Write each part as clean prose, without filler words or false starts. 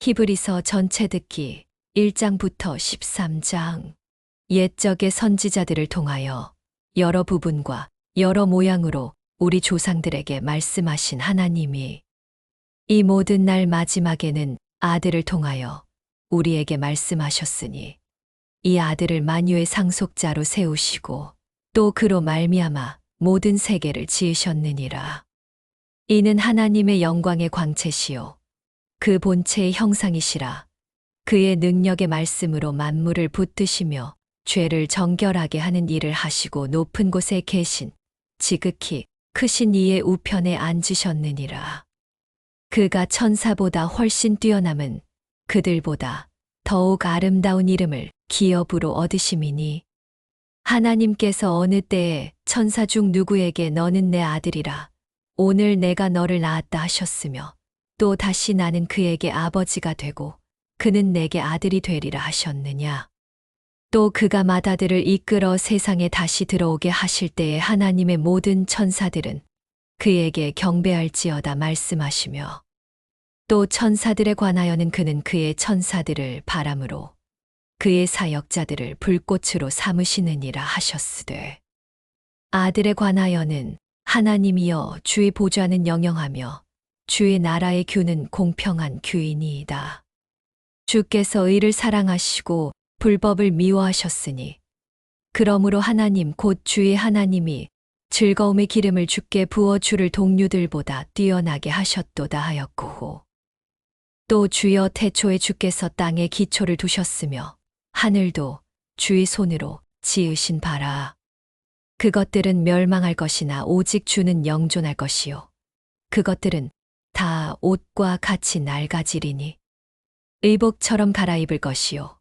히브리서 전체 듣기 1장부터 13장. 옛적의 선지자들을 통하여 여러 부분과 여러 모양으로 우리 조상들에게 말씀하신 하나님이 이 모든 날 마지막에는 아들을 통하여 우리에게 말씀하셨으니 이 아들을 만유의 상속자로 세우시고 또 그로 말미암아 모든 세계를 지으셨느니라. 이는 하나님의 영광의 광채시요 그 본체의 형상이시라. 그의 능력의 말씀으로 만물을 붙드시며 죄를 정결하게 하는 일을 하시고 높은 곳에 계신 지극히 크신 이의 우편에 앉으셨느니라. 그가 천사보다 훨씬 뛰어남은 그들보다 더욱 아름다운 이름을 기업으로 얻으심이니 하나님께서 어느 때에 천사 중 누구에게 너는 내 아들이라 오늘 내가 너를 낳았다 하셨으며 또 다시 나는 그에게 아버지가 되고 그는 내게 아들이 되리라 하셨느냐. 또 그가 맏아들을 이끌어 세상에 다시 들어오게 하실 때에 하나님의 모든 천사들은 그에게 경배할지어다 말씀하시며 또 천사들에 관하여는 그는 그의 천사들을 바람으로 그의 사역자들을 불꽃으로 삼으시느니라 하셨으되 아들에 관하여는 하나님이여 주의 보좌는 영영하며 주의 나라의 규는 공평한 규이니이다. 주께서 의를 사랑하시고 불법을 미워하셨으니 그러므로 하나님 곧 주의 하나님이 즐거움의 기름을 주께 부어 주를 동류들보다 뛰어나게 하셨도다 하였고 또 주여 태초에 주께서 땅에 기초를 두셨으며 하늘도 주의 손으로 지으신 바라. 그것들은 멸망할 것이나 오직 주는 영존할 것이요 그것들은 다 옷과 같이 낡아지리니 의복처럼 갈아입을 것이요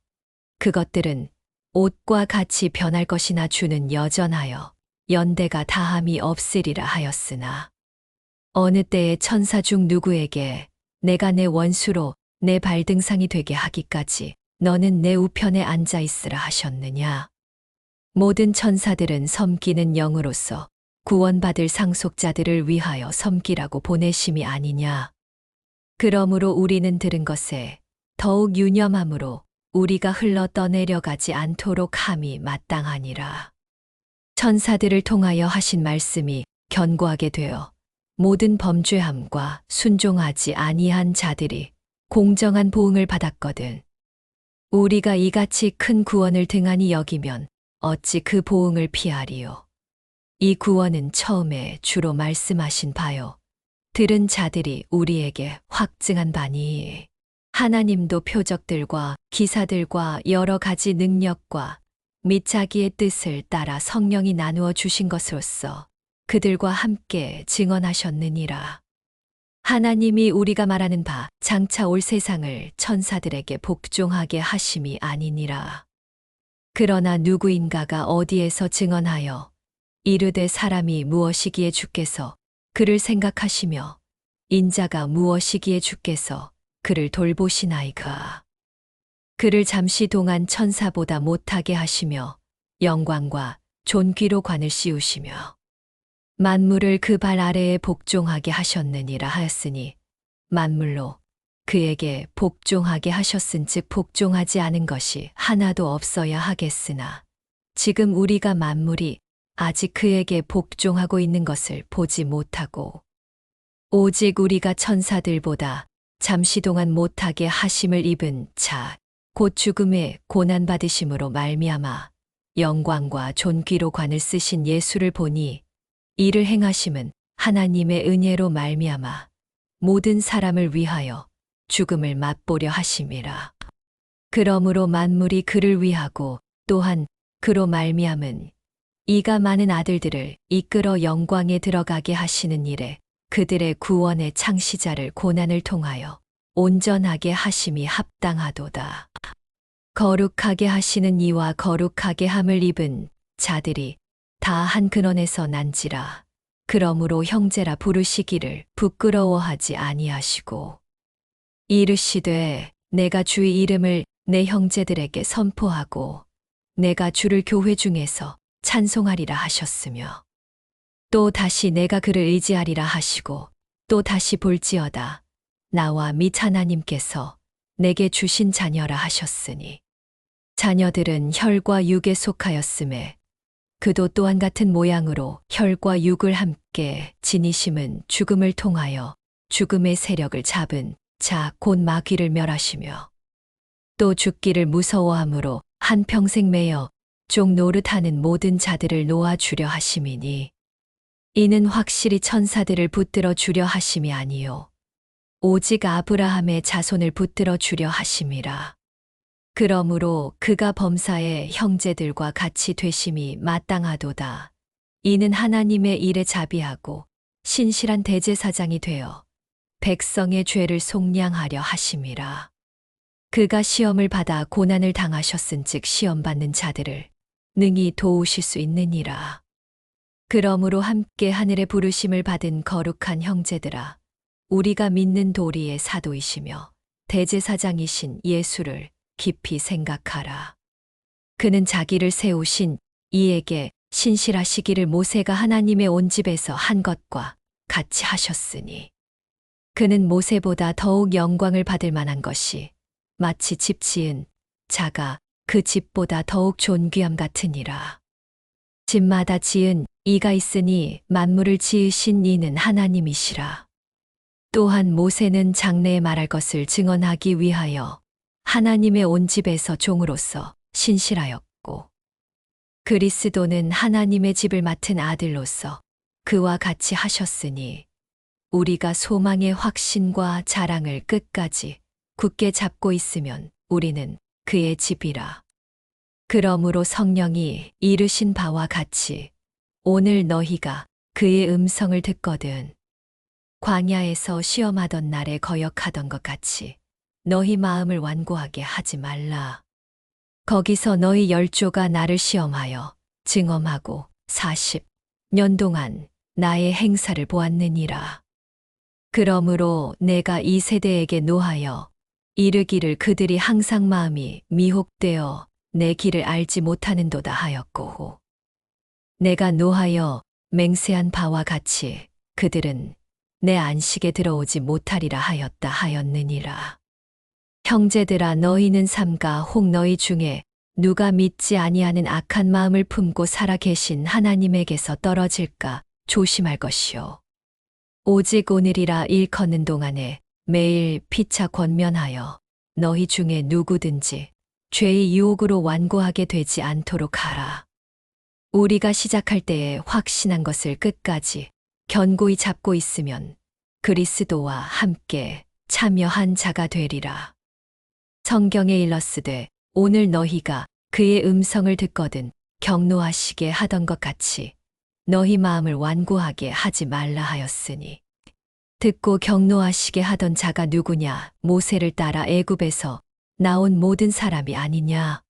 그것들은 옷과 같이 변할 것이나 주는 여전하여 연대가 다함이 없으리라 하였으나 어느 때에 천사 중 누구에게 내가 내 원수로 내 발등상이 되게 하기까지 너는 내 우편에 앉아 있으라 하셨느냐. 모든 천사들은 섬기는 영으로서 구원받을 상속자들을 위하여 섬기라고 보내심이 아니냐. 그러므로 우리는 들은 것에 더욱 유념함으로 우리가 흘러 떠내려가지 않도록 함이 마땅하니라. 천사들을 통하여 하신 말씀이 견고하게 되어 모든 범죄함과 순종하지 아니한 자들이 공정한 보응을 받았거든. 우리가 이같이 큰 구원을 등한히 여기면 어찌 그 보응을 피하리요. 이 구원은 처음에 주로 말씀하신 바요. 들은 자들이 우리에게 확증한 바니 하나님도 표적들과 기사들과 여러 가지 능력과 및 자기의 뜻을 따라 성령이 나누어 주신 것으로서 그들과 함께 증언하셨느니라. 하나님이 우리가 말하는 바 장차 올 세상을 천사들에게 복종하게 하심이 아니니라. 그러나 누구인가가 어디에서 증언하여 이르되 사람이 무엇이기에 주께서 그를 생각하시며 인자가 무엇이기에 주께서 그를 돌보시나이까. 그를 잠시 동안 천사보다 못하게 하시며 영광과 존귀로 관을 씌우시며 만물을 그 발 아래에 복종하게 하셨느니라 하였으니 만물로 그에게 복종하게 하셨은즉 복종하지 않은 것이 하나도 없어야 하겠으나 지금 우리가 만물이 아직 그에게 복종하고 있는 것을 보지 못하고 오직 우리가 천사들보다 잠시 동안 못하게 하심을 입은 자 곧 죽음의 고난받으심으로 말미암아 영광과 존귀로 관을 쓰신 예수를 보니 이를 행하심은 하나님의 은혜로 말미암아 모든 사람을 위하여 죽음을 맛보려 하심이라. 그러므로 만물이 그를 위하고 또한 그로 말미암은 이가 많은 아들들을 이끌어 영광에 들어가게 하시는 일에 그들의 구원의 창시자를 고난을 통하여 온전하게 하심이 합당하도다. 거룩하게 하시는 이와 거룩하게 함을 입은 자들이 다 한 근원에서 난지라. 그러므로 형제라 부르시기를 부끄러워하지 아니하시고 이르시되 내가 주의 이름을 내 형제들에게 선포하고 내가 주를 교회 중에서 찬송하리라 하셨으며 또 다시 내가 그를 의지하리라 하시고 또 다시 볼지어다 나와 및 하나님께서 내게 주신 자녀라 하셨으니 자녀들은 혈과 육에 속하였음에 그도 또한 같은 모양으로 혈과 육을 함께 지니심은 죽음을 통하여 죽음의 세력을 잡은 자 곧 마귀를 멸하시며 또 죽기를 무서워함으로 한평생 매여 종 노릇하는 모든 자들을 놓아주려 하심이니 이는 확실히 천사들을 붙들어 주려 하심이 아니요 오직 아브라함의 자손을 붙들어 주려 하심이라. 그러므로 그가 범사의 형제들과 같이 되심이 마땅하도다. 이는 하나님의 일에 자비하고 신실한 대제사장이 되어 백성의 죄를 속량하려 하심이라. 그가 시험을 받아 고난을 당하셨은즉 시험받는 자들을 능히 도우실 수 있느니라. 그러므로 함께 하늘의 부르심을 받은 거룩한 형제들아, 우리가 믿는 도리의 사도이시며 대제사장이신 예수를 깊이 생각하라. 그는 자기를 세우신 이에게 신실하시기를 모세가 하나님의 온 집에서 한 것과 같이 하셨으니 그는 모세보다 더욱 영광을 받을 만한 것이 마치 집 지은 자가 그 집보다 더욱 존귀함 같으니라. 집마다 지은 이가 있으니 만물을 지으신 이는 하나님이시라. 또한 모세는 장래에 말할 것을 증언하기 위하여 하나님의 온 집에서 종으로서 신실하였고 그리스도는 하나님의 집을 맡은 아들로서 그와 같이 하셨으니 우리가 소망의 확신과 자랑을 끝까지 굳게 잡고 있으면 우리는 그의 집이라. 그러므로 성령이 이르신 바와 같이 오늘 너희가 그의 음성을 듣거든 광야에서 시험하던 날에 거역하던 것 같이 너희 마음을 완고하게 하지 말라. 거기서 너희 열조가 나를 시험하여 증언하고 40년 동안 나의 행사를 보았느니라. 그러므로 내가 이 세대에게 노하여 이르기를 그들이 항상 마음이 미혹되어 내 길을 알지 못하는도다 하였고 내가 노하여 맹세한 바와 같이 그들은 내 안식에 들어오지 못하리라 하였다 하였느니라. 형제들아 너희는 삼가 혹 너희 중에 누가 믿지 아니하는 악한 마음을 품고 살아 계신 하나님에게서 떨어질까 조심할 것이요. 오직 오늘이라 일컫는 동안에 매일 피차 권면하여 너희 중에 누구든지 죄의 유혹으로 완고하게 되지 않도록 하라. 우리가 시작할 때에 확신한 것을 끝까지 견고히 잡고 있으면 그리스도와 함께 참여한 자가 되리라. 성경에 일렀으되 오늘 너희가 그의 음성을 듣거든 경노하시게 하던 것 같이 너희 마음을 완고하게 하지 말라 하였으니 듣고 경노하시게 하던 자가 누구냐 모세를 따라 애굽에서 나온 모든 사람이 아니냐.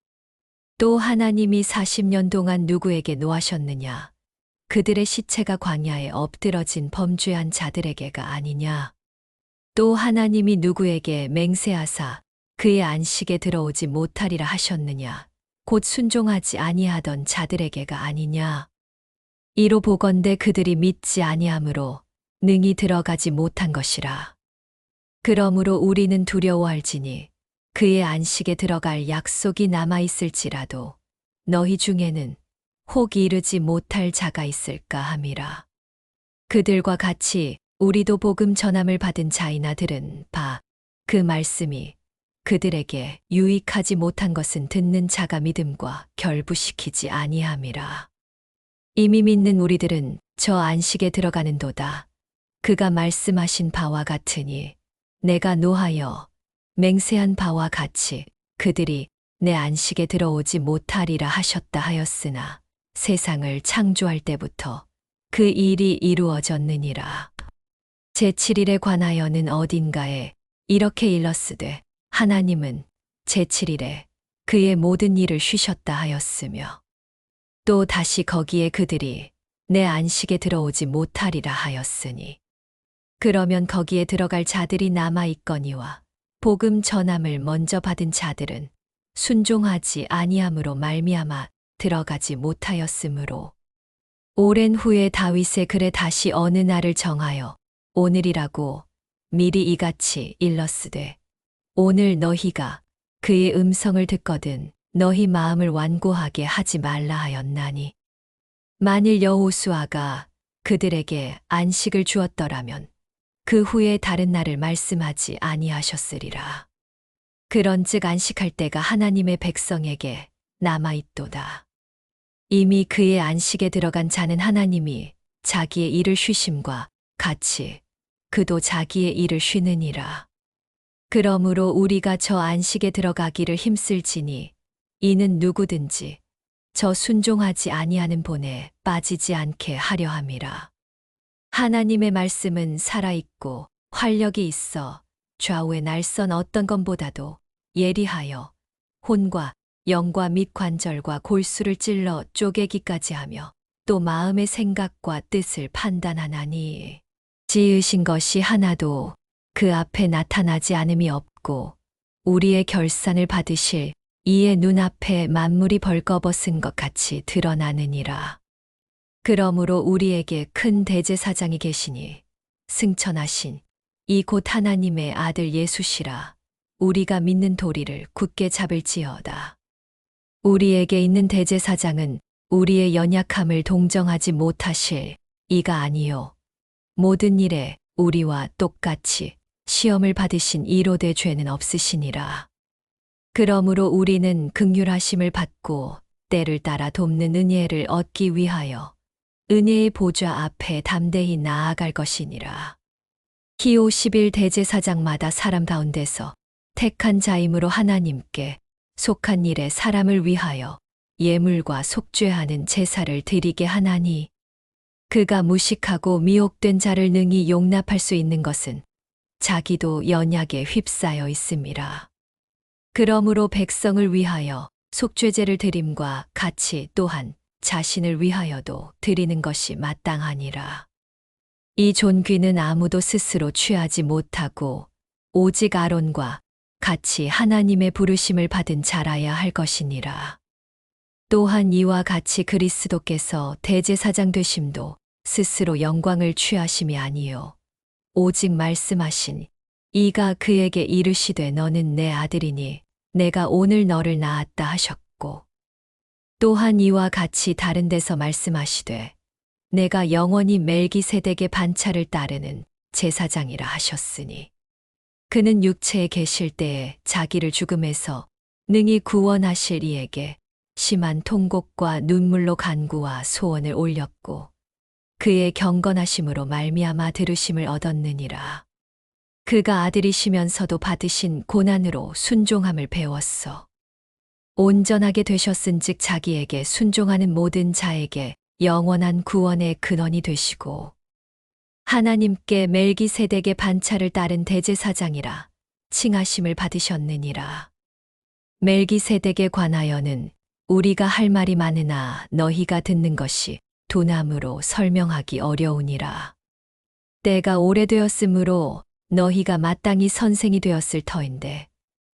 또 하나님이 40년 동안 누구에게 노하셨느냐 그들의 시체가 광야에 엎드러진 범죄한 자들에게가 아니냐. 또 하나님이 누구에게 맹세하사 그의 안식에 들어오지 못하리라 하셨느냐 곧 순종하지 아니하던 자들에게가 아니냐. 이로 보건대 그들이 믿지 아니하므로 능히 들어가지 못한 것이라. 그러므로 우리는 두려워할지니 그의 안식에 들어갈 약속이 남아있을지라도 너희 중에는 혹 이르지 못할 자가 있을까 함이라. 그들과 같이 우리도 복음 전함을 받은 자이나 들은 바 그 말씀이 그들에게 유익하지 못한 것은 듣는 자가 믿음과 결부시키지 아니함이라. 이미 믿는 우리들은 저 안식에 들어가는도다. 그가 말씀하신 바와 같으니 내가 노하여 맹세한 바와 같이 그들이 내 안식에 들어오지 못하리라 하셨다 하였으나 세상을 창조할 때부터 그 일이 이루어졌느니라. 제7일에 관하여는 어딘가에 이렇게 일렀으되 하나님은 제7일에 그의 모든 일을 쉬셨다 하였으며 또 다시 거기에 그들이 내 안식에 들어오지 못하리라 하였으니 그러면 거기에 들어갈 자들이 남아 있거니와 복음 전함을 먼저 받은 자들은 순종하지 아니함으로 말미암아 들어가지 못하였으므로 오랜 후에 다윗의 글에 다시 어느 날을 정하여 오늘이라고 미리 이같이 일렀으되 오늘 너희가 그의 음성을 듣거든 너희 마음을 완고하게 하지 말라 하였나니 만일 여호수아가 그들에게 안식을 주었더라면 그 후에 다른 날을 말씀하지 아니하셨으리라. 그런즉 안식할 때가 하나님의 백성에게 남아 있도다. 이미 그의 안식에 들어간 자는 하나님이 자기의 일을 쉬심과 같이 그도 자기의 일을 쉬느니라. 그러므로 우리가 저 안식에 들어가기를 힘쓸지니 이는 누구든지 저 순종하지 아니하는 본에 빠지지 않게 하려 함이라. 하나님의 말씀은 살아있고 활력이 있어 좌우의 날선 어떤 것보다도 예리하여 혼과 영과 및 관절과 골수를 찔러 쪼개기까지 하며 또 마음의 생각과 뜻을 판단하나니 지으신 것이 하나도 그 앞에 나타나지 않음이 없고 우리의 결산을 받으실 이의 눈앞에 만물이 벌거벗은 것 같이 드러나느니라. 그러므로 우리에게 큰 대제사장이 계시니 승천하신 이 곧 하나님의 아들 예수시라. 우리가 믿는 도리를 굳게 잡을지어다. 우리에게 있는 대제사장은 우리의 연약함을 동정하지 못하실 이가 아니요 모든 일에 우리와 똑같이 시험을 받으신 이로되 죄는 없으시니라. 그러므로 우리는 긍휼하심을 받고 때를 따라 돕는 은혜를 얻기 위하여 은혜의 보좌 앞에 담대히 나아갈 것이니라. 기호 11대제사장마다 사람 가운데서 택한 자임으로 하나님께 속한 일에 사람을 위하여 예물과 속죄하는 제사를 드리게 하나니 그가 무식하고 미혹된 자를 능히 용납할 수 있는 것은 자기도 연약에 휩싸여 있음이라. 그러므로 백성을 위하여 속죄제를 드림과 같이 또한 자신을 위하여도 드리는 것이 마땅하니라. 이 존귀는 아무도 스스로 취하지 못하고 오직 아론과 같이 하나님의 부르심을 받은 자라야 할 것이니라. 또한 이와 같이 그리스도께서 대제사장 되심도 스스로 영광을 취하심이 아니요 오직 말씀하신 이가 그에게 이르시되 너는 내 아들이니 내가 오늘 너를 낳았다 하셨고 또한 이와 같이 다른 데서 말씀하시되 내가 영원히 멜기세덱의 반차를 따르는 제사장이라 하셨으니 그는 육체에 계실 때에 자기를 죽음에서 능히 구원하실 이에게 심한 통곡과 눈물로 간구와 소원을 올렸고 그의 경건하심으로 말미암아 들으심을 얻었느니라. 그가 아들이시면서도 받으신 고난으로 순종함을 배웠어. 온전하게 되셨은즉 자기에게 순종하는 모든 자에게 영원한 구원의 근원이 되시고 하나님께 멜기세덱의 반차를 따른 대제사장이라 칭하심을 받으셨느니라. 멜기세덱에 관하여는 우리가 할 말이 많으나 너희가 듣는 것이 두남으로 설명하기 어려우니라. 때가 오래되었으므로 너희가 마땅히 선생이 되었을 터인데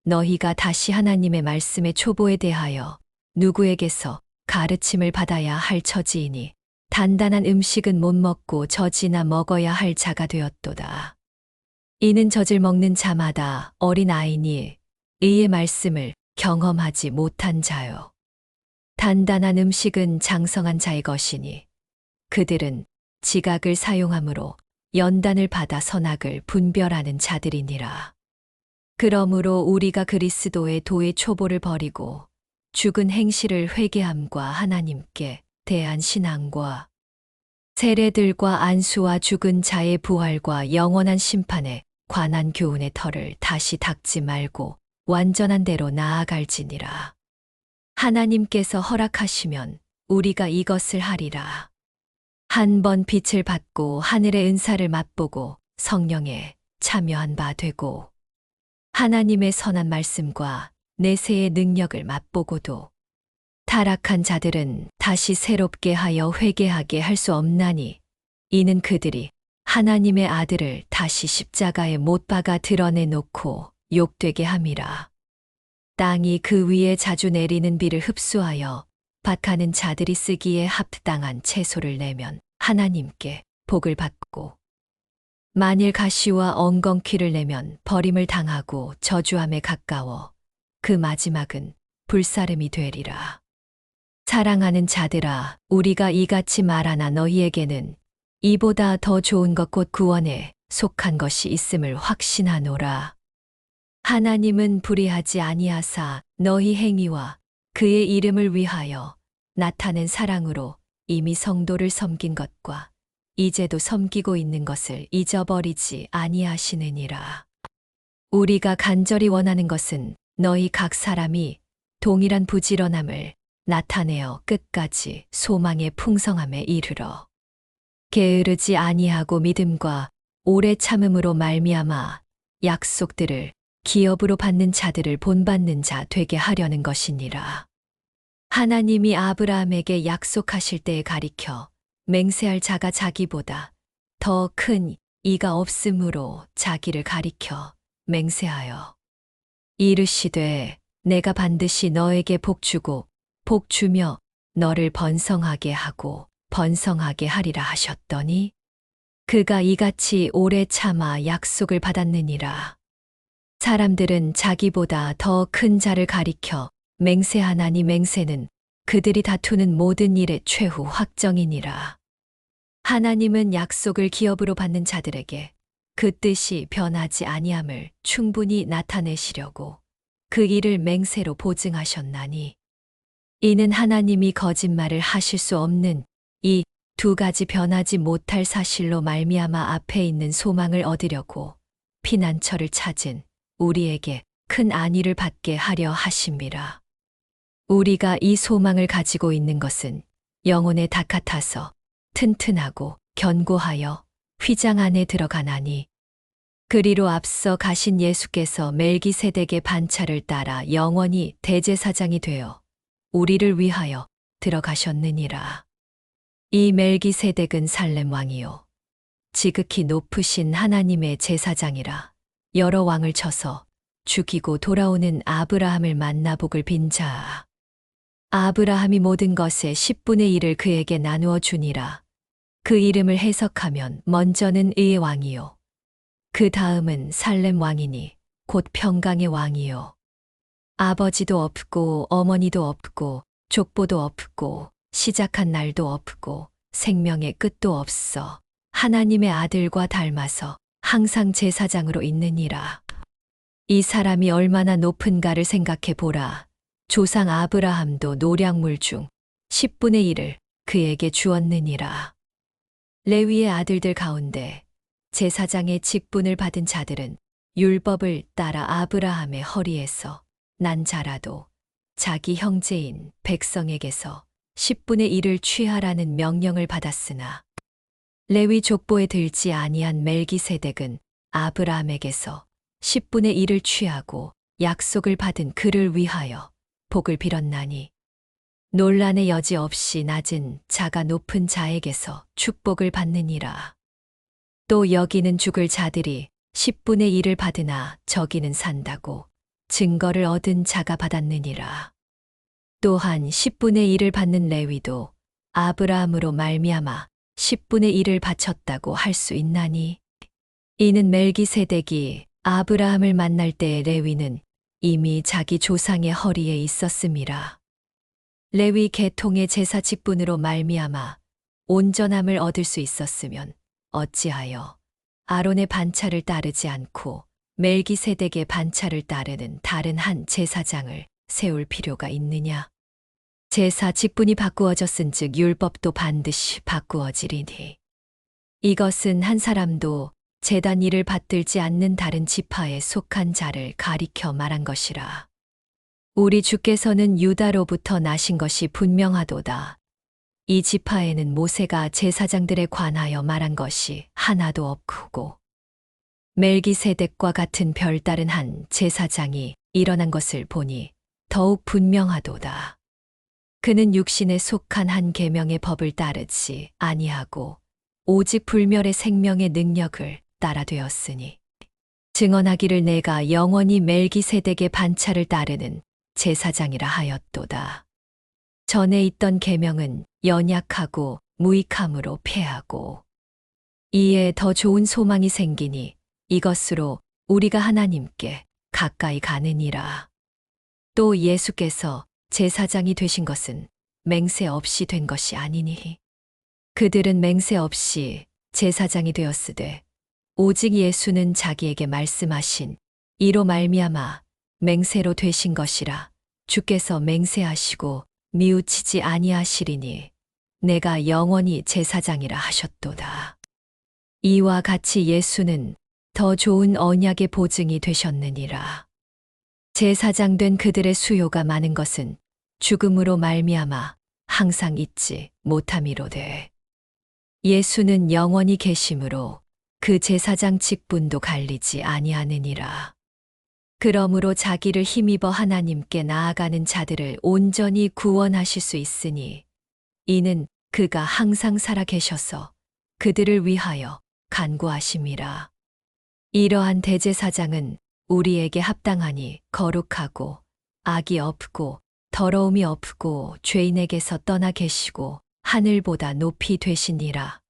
너희가 다시 하나님의 말씀의 초보에 대하여 누구에게서 가르침을 받아야 할 처지이니 단단한 음식은 못 먹고 젖이나 먹어야 할 자가 되었도다. 이는 젖을 먹는 자마다 어린아이니 의의 말씀을 경험하지 못한 자요. 단단한 음식은 장성한 자의 것이니 그들은 지각을 사용함으로 연단을 받아 선악을 분별하는 자들이니라. 그러므로 우리가 그리스도의 도의 초보를 버리고 죽은 행실을 회개함과 하나님께 대한 신앙과 세례들과 안수와 죽은 자의 부활과 영원한 심판에 관한 교훈의 털을 다시 닦지 말고 완전한 대로 나아갈지니라. 하나님께서 허락하시면 우리가 이것을 하리라. 한 번 빛을 받고 하늘의 은사를 맛보고 성령에 참여한 바 되고 하나님의 선한 말씀과 내세의 능력을 맛보고도 타락한 자들은 다시 새롭게 하여 회개하게 할 수 없나니 이는 그들이 하나님의 아들을 다시 십자가에 못 박아 드러내놓고 욕되게 함이라. 땅이 그 위에 자주 내리는 비를 흡수하여 밭하는 자들이 쓰기에 합당한 채소를 내면 하나님께 복을 받고 만일 가시와 엉겅퀴를 내면 버림을 당하고 저주함에 가까워 그 마지막은 불사름이 되리라. 사랑하는 자들아, 우리가 이같이 말하나 너희에게는 이보다 더 좋은 것 곧 구원에 속한 것이 있음을 확신하노라. 하나님은 불의하지 아니하사 너희 행위와 그의 이름을 위하여 나타낸 사랑으로 이미 성도를 섬긴 것과 이제도 섬기고 있는 것을 잊어버리지 아니하시느니라. 우리가 간절히 원하는 것은 너희 각 사람이 동일한 부지런함을 나타내어 끝까지 소망의 풍성함에 이르러 게으르지 아니하고 믿음과 오래 참음으로 말미암아 약속들을 기업으로 받는 자들을 본받는 자 되게 하려는 것이니라. 하나님이 아브라함에게 약속하실 때에 가리켜 맹세할 자가 자기보다 더 큰 이가 없으므로 자기를 가리켜 맹세하여 이르시되 내가 반드시 너에게 복 주고 복 주며 너를 번성하게 하고 번성하게 하리라 하셨더니 그가 이같이 오래 참아 약속을 받았느니라. 사람들은 자기보다 더 큰 자를 가리켜 맹세하나니 맹세는 그들이 다투는 모든 일의 최후 확정이니라. 하나님은 약속을 기업으로 받는 자들에게 그 뜻이 변하지 아니함을 충분히 나타내시려고 그 일을 맹세로 보증하셨나니 이는 하나님이 거짓말을 하실 수 없는 이 두 가지 변하지 못할 사실로 말미암아 앞에 있는 소망을 얻으려고 피난처를 찾은 우리에게 큰 안위를 받게 하려 하심이라. 우리가 이 소망을 가지고 있는 것은 영혼의 닭 같아서 튼튼하고 견고하여 휘장 안에 들어가나니 그리로 앞서 가신 예수께서 멜기세덱의 반차를 따라 영원히 대제사장이 되어 우리를 위하여 들어가셨느니라. 이 멜기세덱은 살렘 왕이요 지극히 높으신 하나님의 제사장이라. 여러 왕을 쳐서 죽이고 돌아오는 아브라함을 만나 복을 빈 자아. 아브라함이 모든 것의 10분의 1을 그에게 나누어 주니라. 그 이름을 해석하면 먼저는 의의 왕이요 그 다음은 살렘 왕이니 곧 평강의 왕이요 아버지도 없고 어머니도 없고 족보도 없고 시작한 날도 없고 생명의 끝도 없어 하나님의 아들과 닮아서 항상 제사장으로 있느니라. 이 사람이 얼마나 높은가를 생각해 보라. 조상 아브라함도 노량물 중 10분의 1을 그에게 주었느니라. 레위의 아들들 가운데 제사장의 직분을 받은 자들은 율법을 따라 아브라함의 허리에서 난 자라도 자기 형제인 백성에게서 10분의 1을 취하라는 명령을 받았으나 레위 족보에 들지 아니한 멜기세덱은 아브라함에게서 10분의 1을 취하고 약속을 받은 그를 위하여 복을 빌었나니 논란의 여지 없이 낮은 자가 높은 자에게서 축복을 받느니라. 또 여기는 죽을 자들이 10분의 1을 받으나 저기는 산다고 증거를 얻은 자가 받았느니라. 또한 10분의 1을 받는 레위도 아브라함으로 말미암아 10분의 1을 바쳤다고 할 수 있나니 이는 멜기세덱이 아브라함을 만날 때의 레위는 이미 자기 조상의 허리에 있었음이라. 레위 계통의 제사 직분으로 말미암아 온전함을 얻을 수 있었으면 어찌하여 아론의 반차를 따르지 않고 멜기세덱의 반차를 따르는 다른 한 제사장을 세울 필요가 있느냐? 제사 직분이 바꾸어졌은즉 율법도 반드시 바꾸어지리니 이것은 한 사람도 제단 일을 받들지 않는 다른 지파에 속한 자를 가리켜 말한 것이라. 우리 주께서는 유다로부터 나신 것이 분명하도다. 이 지파에는 모세가 제사장들에 관하여 말한 것이 하나도 없고 멜기세덱과 같은 별다른 한 제사장이 일어난 것을 보니 더욱 분명하도다. 그는 육신에 속한 한 계명의 법을 따르지 아니하고 오직 불멸의 생명의 능력을 따라 되었으니 증언하기를 내가 영원히 멜기세덱의 반차를 따르는 제사장이라 하였도다. 전에 있던 계명은 연약하고 무익함으로 패하고 이에 더 좋은 소망이 생기니 이것으로 우리가 하나님께 가까이 가느니라. 또 예수께서 제사장이 되신 것은 맹세 없이 된 것이 아니니 그들은 맹세 없이 제사장이 되었으되 오직 예수는 자기에게 말씀하신 이로 말미암아 맹세로 되신 것이라. 주께서 맹세하시고 뉘우치지 아니하시리니 내가 영원히 제사장이라 하셨도다. 이와 같이 예수는 더 좋은 언약의 보증이 되셨느니라. 제사장 된 그들의 수요가 많은 것은 죽음으로 말미암아 항상 잊지 못함이로되 예수는 영원히 계심으로 그 제사장 직분도 갈리지 아니하느니라. 그러므로 자기를 힘입어 하나님께 나아가는 자들을 온전히 구원하실 수 있으니 이는 그가 항상 살아 계셔서 그들을 위하여 간구하심이라. 이러한 대제사장은 우리에게 합당하니 거룩하고 악이 없고 더러움이 없고 죄인에게서 떠나 계시고 하늘보다 높이 되시니라.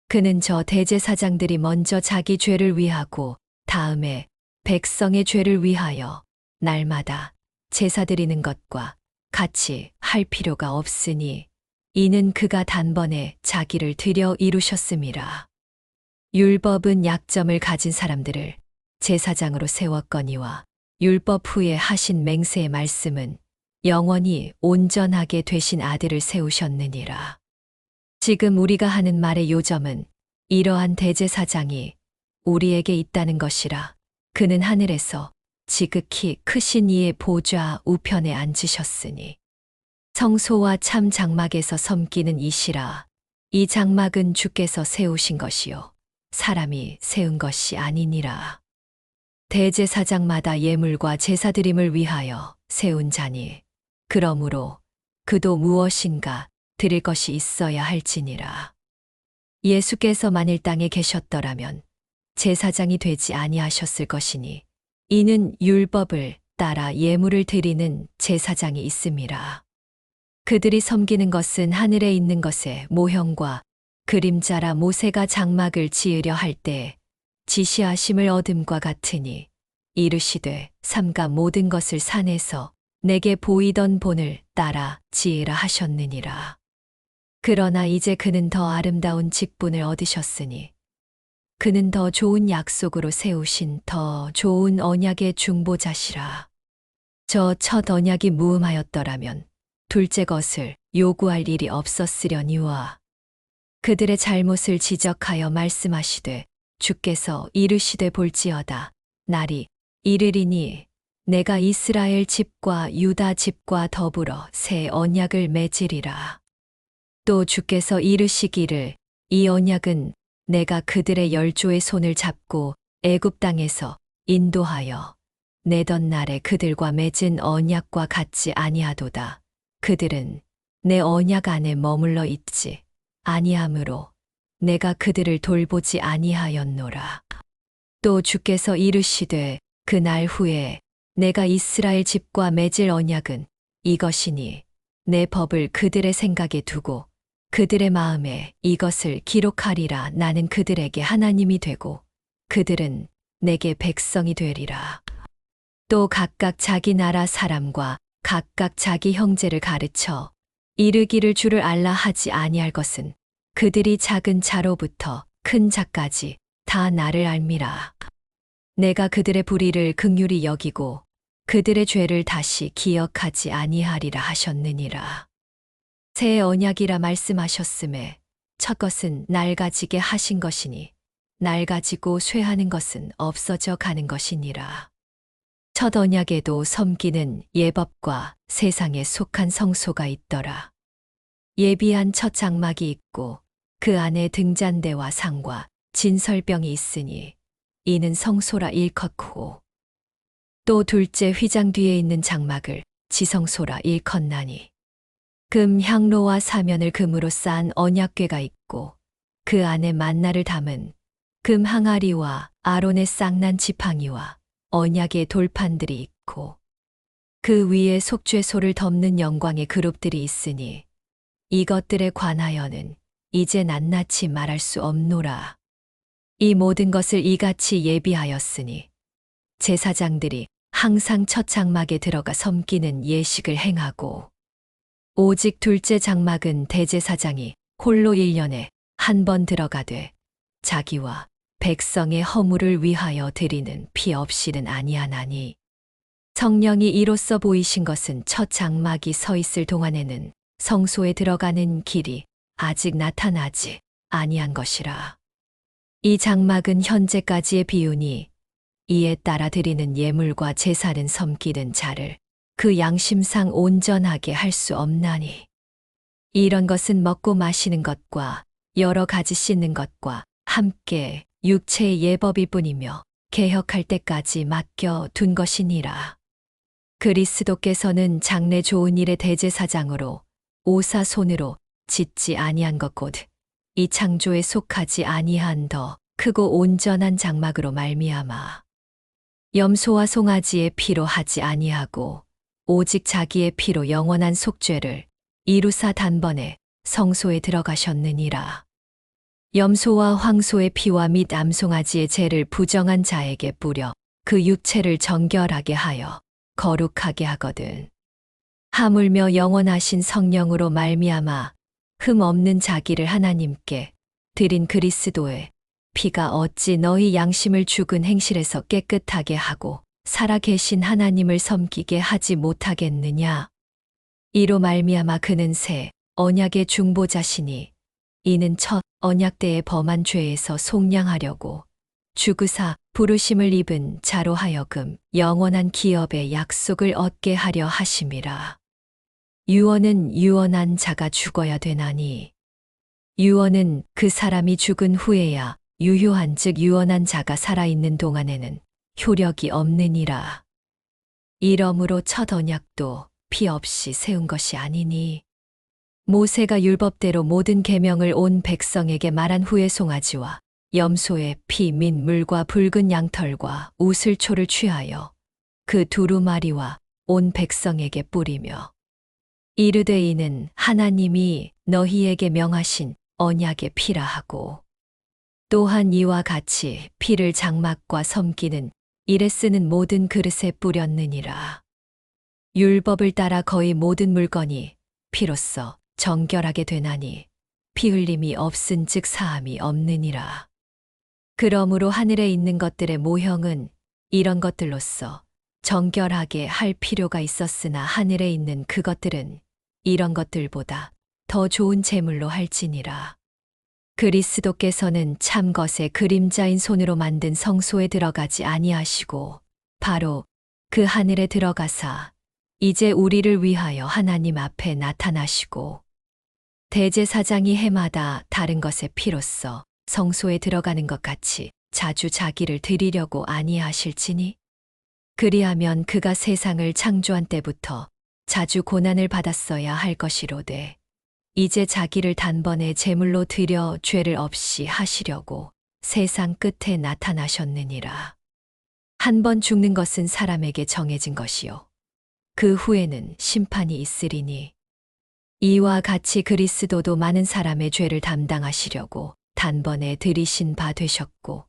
그는 저 대제사장들이 먼저 자기 죄를 위하고 다음에 백성의 죄를 위하여 날마다 제사 드리는 것과 같이 할 필요가 없으니 이는 그가 단번에 자기를 드려 이루셨음이라. 율법은 약점을 가진 사람들을 제사장으로 세웠거니와 율법 후에 하신 맹세의 말씀은 영원히 온전하게 되신 아들을 세우셨느니라. 지금 우리가 하는 말의 요점은 이러한 대제사장이 우리에게 있다는 것이라. 그는 하늘에서 지극히 크신 이의 보좌 우편에 앉으셨으니 성소와 참 장막에서 섬기는 이시라. 이 장막은 주께서 세우신 것이요 사람이 세운 것이 아니니라. 대제사장마다 예물과 제사드림을 위하여 세운 자니 그러므로 그도 무엇인가 드릴 것이 있어야 할지니라. 예수께서 만일 땅에 계셨더라면 제사장이 되지 아니하셨을 것이니 이는 율법을 따라 예물을 드리는 제사장이 있음이라. 그들이 섬기는 것은 하늘에 있는 것의 모형과 그림자라. 모세가 장막을 지으려 할 때 지시하심을 얻음과 같으니 이르시되 삼가 모든 것을 산에서 내게 보이던 본을 따라 지으라 하셨느니라. 그러나 이제 그는 더 아름다운 직분을 얻으셨으니 그는 더 좋은 약속으로 세우신 더 좋은 언약의 중보자시라. 저 첫 언약이 무음하였더라면 둘째 것을 요구할 일이 없었으려니와 그들의 잘못을 지적하여 말씀하시되 주께서 이르시되 볼지어다 날이 이르리니 내가 이스라엘 집과 유다 집과 더불어 새 언약을 맺으리라. 또 주께서 이르시기를 이 언약은 내가 그들의 열조의 손을 잡고 애굽 땅에서 인도하여 내던 날에 그들과 맺은 언약과 같지 아니하도다. 그들은 내 언약 안에 머물러 있지 아니하므로 내가 그들을 돌보지 아니하였노라. 또 주께서 이르시되 그 날 후에 내가 이스라엘 집과 맺을 언약은 이것이니 내 법을 그들의 생각에 두고 그들의 마음에 이것을 기록하리라. 나는 그들에게 하나님이 되고 그들은 내게 백성이 되리라. 또 각각 자기 나라 사람과 각각 자기 형제를 가르쳐 이르기를 주를 알라 하지 아니할 것은 그들이 작은 자로부터 큰 자까지 다 나를 알미라. 내가 그들의 불의를 긍휼히 여기고 그들의 죄를 다시 기억하지 아니하리라 하셨느니라. 새 언약이라 말씀하셨음에 첫 것은 낡아지게 하신 것이니 낡아지고 쇠하는 것은 없어져 가는 것이니라. 첫 언약에도 섬기는 예법과 세상에 속한 성소가 있더라. 예비한 첫 장막이 있고 그 안에 등잔대와 상과 진설병이 있으니 이는 성소라 일컫고 또 둘째 휘장 뒤에 있는 장막을 지성소라 일컫나니 금 향로와 사면을 금으로 쌓은 언약궤가 있고 그 안에 만나를 담은 금 항아리와 아론의 쌍난 지팡이와 언약의 돌판들이 있고 그 위에 속죄소를 덮는 영광의 그룹들이 있으니 이것들에 관하여는 이제 낱낱이 말할 수 없노라. 이 모든 것을 이같이 예비하였으니 제사장들이 항상 첫 장막에 들어가 섬기는 예식을 행하고 오직 둘째 장막은 대제사장이 홀로 1년에 한 번 들어가되 자기와 백성의 허물을 위하여 드리는 피 없이는 아니하나니 성령이 이로써 보이신 것은 첫 장막이 서 있을 동안에는 성소에 들어가는 길이 아직 나타나지 아니한 것이라. 이 장막은 현재까지의 비유니 이에 따라 드리는 예물과 제사는 섬기는 자를 그 양심상 온전하게 할 수 없나니 이런 것은 먹고 마시는 것과 여러 가지 씻는 것과 함께 육체의 예법일 뿐이며 개혁할 때까지 맡겨 둔 것이니라. 그리스도께서는 장래 좋은 일의 대제사장으로 오사 손으로 짓지 아니한 것 곧 이 창조에 속하지 아니한 더 크고 온전한 장막으로 말미암아 염소와 송아지의 피로 하지 아니하고 오직 자기의 피로 영원한 속죄를 이루사 단번에 성소에 들어가셨느니라. 염소와 황소의 피와 및 암송아지의 죄를 부정한 자에게 뿌려 그 육체를 정결하게 하여 거룩하게 하거든. 하물며 영원하신 성령으로 말미암아 흠 없는 자기를 하나님께 드린 그리스도의 피가 어찌 너희 양심을 죽은 행실에서 깨끗하게 하고 살아계신 하나님을 섬기게 하지 못하겠느냐. 이로 말미암아 그는 새 언약의 중보자시니 이는 첫 언약 때에 범한 죄에서 속량하려고 죽으사 부르심을 입은 자로 하여금 영원한 기업의 약속을 얻게 하려 하심이라. 유언은 유언한 자가 죽어야 되나니 유언은 그 사람이 죽은 후에야 유효한 즉 유언한 자가 살아있는 동안에는 효력이 없느니라. 이러므로 첫 언약도 피 없이 세운 것이 아니니 모세가 율법대로 모든 계명을 온 백성에게 말한 후에 송아지와 염소의 피 및 물과 붉은 양털과 우슬초를 취하여 그 두루마리와 온 백성에게 뿌리며 이르되 이는 하나님이 너희에게 명하신 언약의 피라 하고 또한 이와 같이 피를 장막과 섬기는 일에 쓰는 모든 그릇에 뿌렸느니라. 율법을 따라 거의 모든 물건이 피로써 정결하게 되나니 피 흘림이 없은즉 사함이 없느니라. 그러므로 하늘에 있는 것들의 모형은 이런 것들로서 정결하게 할 필요가 있었으나 하늘에 있는 그것들은 이런 것들보다 더 좋은 제물로 할지니라. 그리스도께서는 참 것의 그림자인 손으로 만든 성소에 들어가지 아니하시고 바로 그 하늘에 들어가사 이제 우리를 위하여 하나님 앞에 나타나시고 대제사장이 해마다 다른 것의 피로써 성소에 들어가는 것 같이 자주 자기를 드리려고 아니하실지니 그리하면 그가 세상을 창조한 때부터 자주 고난을 받았어야 할 것이로되 이제 자기를 단번에 제물로 드려 죄를 없이 하시려고 세상 끝에 나타나셨느니라. 한 번 죽는 것은 사람에게 정해진 것이요 그 후에는 심판이 있으리니 이와 같이 그리스도도 많은 사람의 죄를 담당하시려고 단번에 들이신 바 되셨고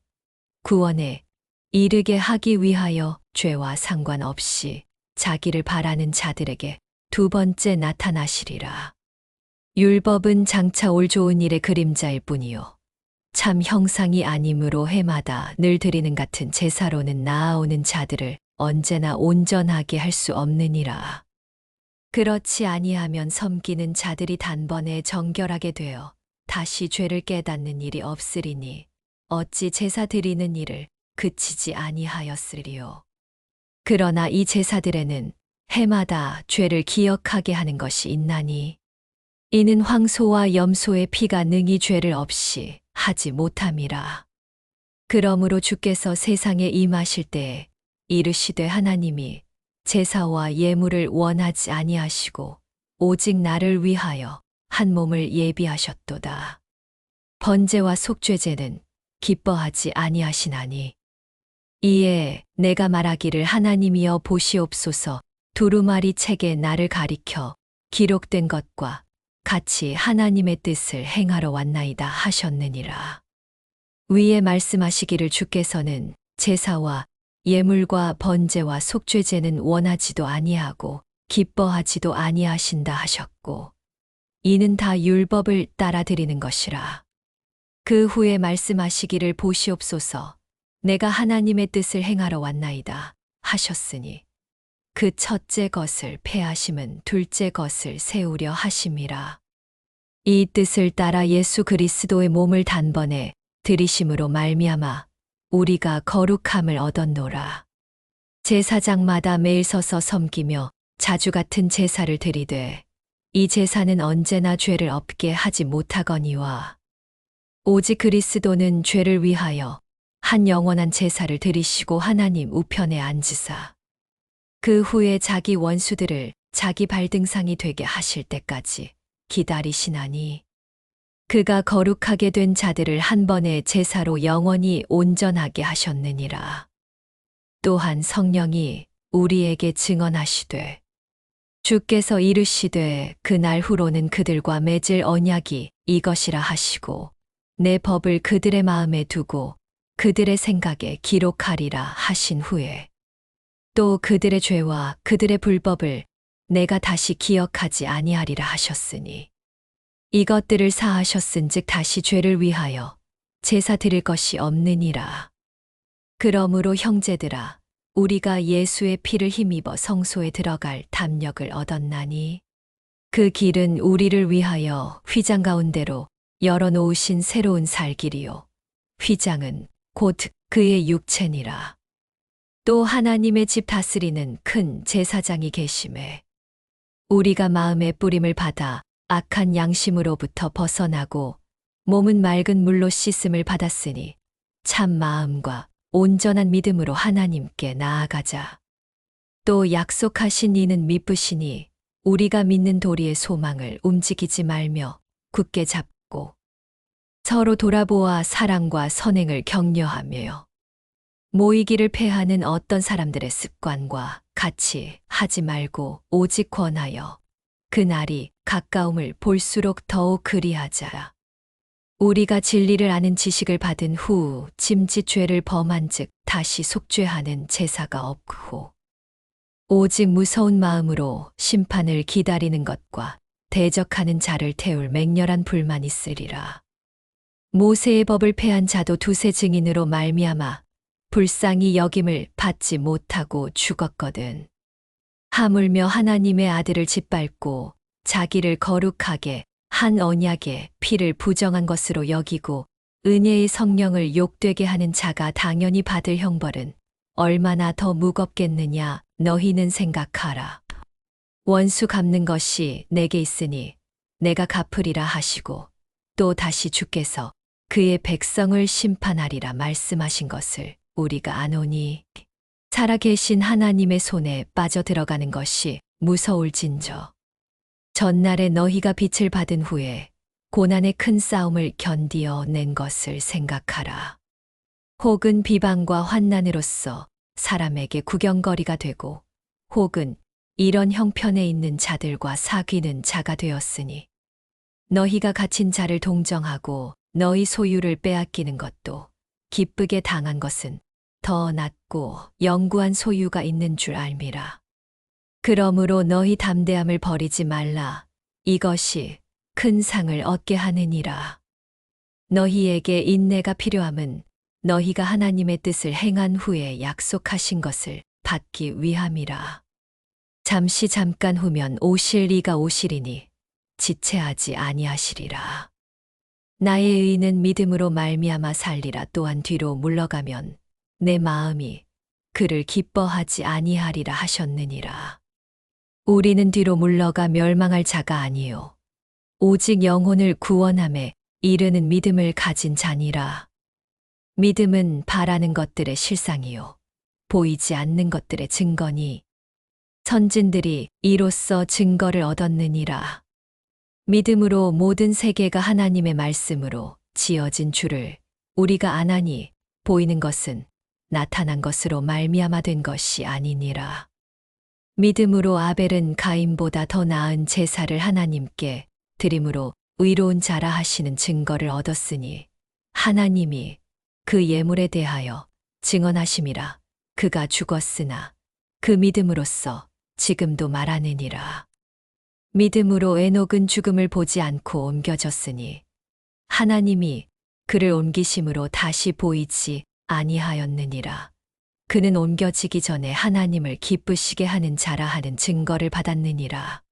구원에 이르게 하기 위하여 죄와 상관없이 자기를 바라는 자들에게 두 번째 나타나시리라. 율법은 장차 올 좋은 일의 그림자일 뿐이요 참 형상이 아니므로 해마다 늘 드리는 같은 제사로는 나아오는 자들을 언제나 온전하게 할 수 없느니라. 그렇지 아니하면 섬기는 자들이 단번에 정결하게 되어 다시 죄를 깨닫는 일이 없으리니 어찌 제사 드리는 일을 그치지 아니하였으리요. 그러나 이 제사들에는 해마다 죄를 기억하게 하는 것이 있나니 이는 황소와 염소의 피가 능히 죄를 없이 하지 못함이라. 그러므로 주께서 세상에 임하실 때에 이르시되 하나님이 제사와 예물을 원하지 아니하시고 오직 나를 위하여 한 몸을 예비하셨도다. 번제와 속죄제는 기뻐하지 아니하시나니 이에 내가 말하기를 하나님이여 보시옵소서 두루마리 책에 나를 가리켜 기록된 것과 같이 하나님의 뜻을 행하러 왔나이다 하셨느니라. 위에 말씀하시기를 주께서는 제사와 예물과 번제와 속죄제는 원하지도 아니하고 기뻐하지도 아니하신다 하셨고 이는 다 율법을 따라 드리는 것이라. 그 후에 말씀하시기를 보시옵소서 내가 하나님의 뜻을 행하러 왔나이다 하셨으니 그 첫째 것을 패하심은 둘째 것을 세우려 하심이라. 이 뜻을 따라 예수 그리스도의 몸을 단번에 들이심으로 말미암아 우리가 거룩함을 얻었노라. 제사장마다 매일 서서 섬기며 자주 같은 제사를 드리되 이 제사는 언제나 죄를 없게 하지 못하거니와 오직 그리스도는 죄를 위하여 한 영원한 제사를 드리시고 하나님 우편에 앉으사 그 후에 자기 원수들을 자기 발등상이 되게 하실 때까지 기다리시나니 그가 거룩하게 된 자들을 한 번의 제사로 영원히 온전하게 하셨느니라. 또한 성령이 우리에게 증언하시되 주께서 이르시되 그날 후로는 그들과 맺을 언약이 이것이라 하시고 내 법을 그들의 마음에 두고 그들의 생각에 기록하리라 하신 후에 또 그들의 죄와 그들의 불법을 내가 다시 기억하지 아니하리라 하셨으니 이것들을 사하셨은즉 다시 죄를 위하여 제사 드릴 것이 없느니라. 그러므로 형제들아 우리가 예수의 피를 힘입어 성소에 들어갈 담력을 얻었나니 그 길은 우리를 위하여 휘장 가운데로 열어놓으신 새로운 살 길이요 휘장은 곧 그의 육체니라. 또 하나님의 집 다스리는 큰 제사장이 계심에 우리가 마음의 뿌림을 받아 악한 양심으로부터 벗어나고 몸은 맑은 물로 씻음을 받았으니 참 마음과 온전한 믿음으로 하나님께 나아가자. 또 약속하신 이는 미쁘시니 우리가 믿는 도리의 소망을 움직이지 말며 굳게 잡고 서로 돌아보아 사랑과 선행을 격려하며 모이기를 패하는 어떤 사람들의 습관과 같이 하지 말고 오직 권하여 그날이 가까움을 볼수록 더욱 그리하자. 우리가 진리를 아는 지식을 받은 후 짐짓 죄를 범한즉 다시 속죄하는 제사가 없고 오직 무서운 마음으로 심판을 기다리는 것과 대적하는 자를 태울 맹렬한 불만이 있으리라. 모세의 법을 패한 자도 두세 증인으로 말미암아 불쌍히 여김을 받지 못하고 죽었거든. 하물며 하나님의 아들을 짓밟고 자기를 거룩하게 한 언약의 피를 부정한 것으로 여기고 은혜의 성령을 욕되게 하는 자가 당연히 받을 형벌은 얼마나 더 무겁겠느냐 너희는 생각하라. 원수 갚는 것이 내게 있으니 내가 갚으리라 하시고 또 다시 주께서 그의 백성을 심판하리라 말씀하신 것을 우리가 아노니 살아계신 하나님의 손에 빠져 들어가는 것이 무서울진저 전날에 너희가 빛을 받은 후에 고난의 큰 싸움을 견디어 낸 것을 생각하라. 혹은 비방과 환난으로서 사람에게 구경거리가 되고 혹은 이런 형편에 있는 자들과 사귀는 자가 되었으니 너희가 갇힌 자를 동정하고 너희 소유를 빼앗기는 것도 기쁘게 당한 것은 더 낫고 영구한 소유가 있는 줄 알미라. 그러므로 너희 담대함을 버리지 말라. 이것이 큰 상을 얻게 하느니라. 너희에게 인내가 필요함은 너희가 하나님의 뜻을 행한 후에 약속하신 것을 받기 위함이라. 잠시 잠깐 후면 오실 이가 오시리니 지체하지 아니하시리라. 나의 의인은 믿음으로 말미암아 살리라. 또한 뒤로 물러가면 내 마음이 그를 기뻐하지 아니하리라 하셨느니라. 우리는 뒤로 물러가 멸망할 자가 아니요 오직 영혼을 구원함에 이르는 믿음을 가진 자니라. 믿음은 바라는 것들의 실상이요 보이지 않는 것들의 증거니 선진들이 이로써 증거를 얻었느니라. 믿음으로 모든 세계가 하나님의 말씀으로 지어진 줄을 우리가 아나니 보이는 것은 나타난 것으로 말미암아 된 것이 아니니라. 믿음으로 아벨은 가인보다 더 나은 제사를 하나님께 드림으로 의로운 자라 하시는 증거를 얻었으니 하나님이 그 예물에 대하여 증언하심이라. 그가 죽었으나 그 믿음으로써 지금도 말하느니라. 믿음으로 에녹은 죽음을 보지 않고 옮겨졌으니 하나님이 그를 옮기심으로 다시 보이지 아니하였느니라. 그는 옮겨지기 전에 하나님을 기쁘시게 하는 자라 하는 증거를 받았느니라.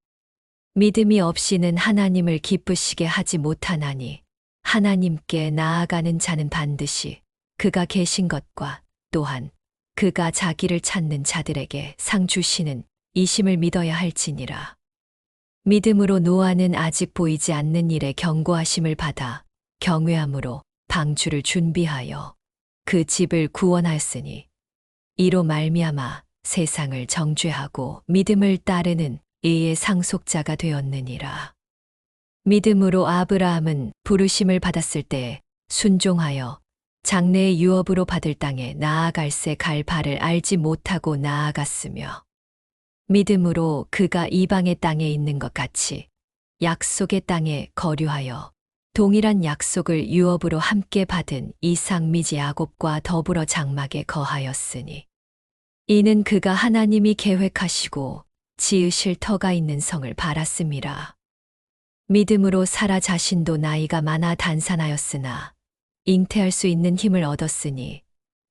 믿음이 없이는 하나님을 기쁘시게 하지 못하나니 하나님께 나아가는 자는 반드시 그가 계신 것과 또한 그가 자기를 찾는 자들에게 상 주시는 이심을 믿어야 할지니라. 믿음으로 노아는 아직 보이지 않는 일에 경고하심을 받아 경외함으로 방주를 준비하여 그 집을 구원하였으니 이로 말미암아 세상을 정죄하고 믿음을 따르는 의의 상속자가 되었느니라. 믿음으로 아브라함은 부르심을 받았을 때에 순종하여 장래의 유업으로 받을 땅에 나아갈새 갈 바를 알지 못하고 나아갔으며 믿음으로 그가 이방의 땅에 있는 것 같이 약속의 땅에 거류하여 동일한 약속을 유업으로 함께 받은 이삭 및 야곱과 더불어 장막에 거하였으니 이는 그가 하나님이 계획하시고 지으실 터가 있는 성을 바랐음이라. 믿음으로 사라 자신도 나이가 많아 단산하였으나 잉태할 수 있는 힘을 얻었으니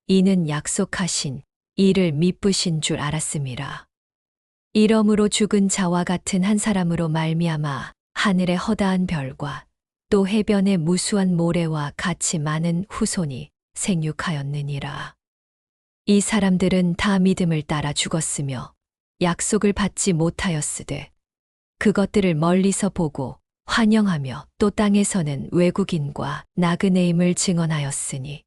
이는 약속하신 이를 미쁘신 줄 알았음이라. 이러므로 죽은 자와 같은 한 사람으로 말미암아 하늘의 허다한 별과 또 해변의 무수한 모래와 같이 많은 후손이 생육하였느니라. 이 사람들은 다 믿음을 따라 죽었으며 약속을 받지 못하였으되 그것들을 멀리서 보고 환영하며 또 땅에서는 외국인과 나그네임을 증언하였으니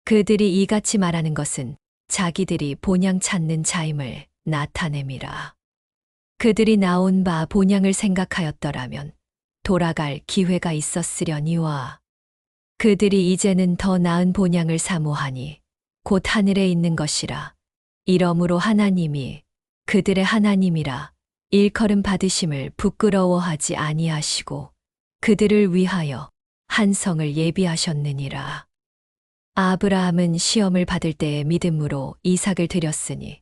그들이 이같이 말하는 것은 자기들이 본향 찾는 자임을 나타냄이라. 그들이 나온 바 본향을 생각하였더라면 돌아갈 기회가 있었으려니와 그들이 이제는 더 나은 본향을 사모하니 곧 하늘에 있는 것이라. 이러므로 하나님이 그들의 하나님이라 일컬음 받으심을 부끄러워하지 아니하시고 그들을 위하여 한 성을 예비하셨느니라. 아브라함은 시험을 받을 때에 믿음으로 이삭을 드렸으니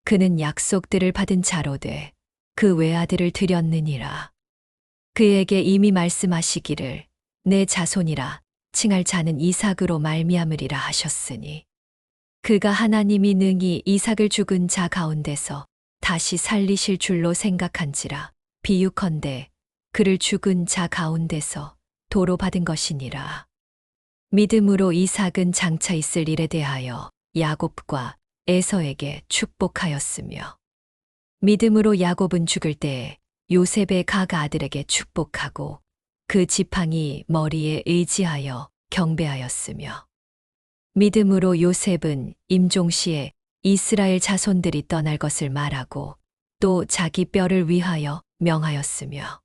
그는 약속들을 받은 자로 돼 그 외아들을 드렸느니라. 그에게 이미 말씀하시기를 내 자손이라 칭할 자는 이삭으로 말미암으리라 하셨으니 그가 하나님이 능히 이삭을 죽은 자 가운데서 다시 살리실 줄로 생각한지라. 비유컨대 그를 죽은 자 가운데서 도로 받은 것이니라. 믿음으로 이삭은 장차 있을 일에 대하여 야곱과 에서에게 축복하였으며 믿음으로 야곱은 죽을 때에 요셉의 각 아들에게 축복하고 그 지팡이 머리에 의지하여 경배하였으며 믿음으로 요셉은 임종시에 이스라엘 자손들이 떠날 것을 말하고 또 자기 뼈를 위하여 명하였으며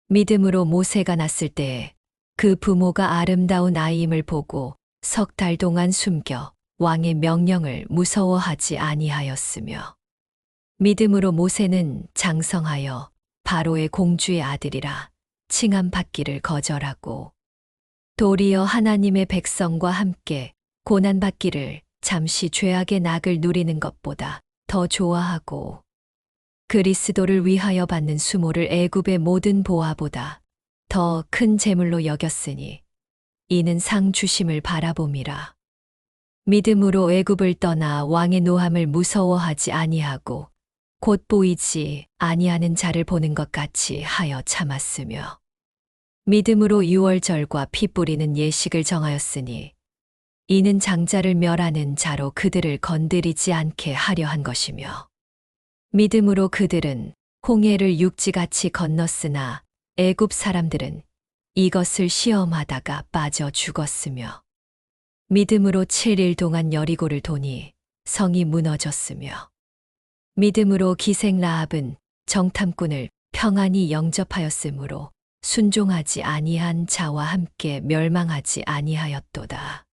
믿음으로 모세가 났을 때에 그 부모가 아름다운 아이임을 보고 석 달 동안 숨겨 왕의 명령을 무서워하지 아니하였으며 믿음으로 모세는 장성하여 바로의 공주의 아들이라 칭함 받기를 거절하고 도리어 하나님의 백성과 함께 고난받기를 잠시 죄악의 낙을 누리는 것보다 더 좋아하고 그리스도를 위하여 받는 수모를 애굽의 모든 보화보다 더 큰 재물로 여겼으니 이는 상 주심을 바라봄이라. 믿음으로 애굽을 떠나 왕의 노함을 무서워하지 아니하고 곧 보이지 아니하는 자를 보는 것 같이 하여 참았으며 믿음으로 유월절과 피 뿌리는 예식을 정하였으니 이는 장자를 멸하는 자로 그들을 건드리지 않게 하려 한 것이며 믿음으로 그들은 홍해를 육지같이 건넜으나 애굽 사람들은 이것을 시험하다가 빠져 죽었으며 믿음으로 7일 동안 여리고를 도니 성이 무너졌으며 믿음으로 기생 라합은 정탐꾼을 평안히 영접하였으므로 순종하지 아니한 자와 함께 멸망하지 아니하였도다.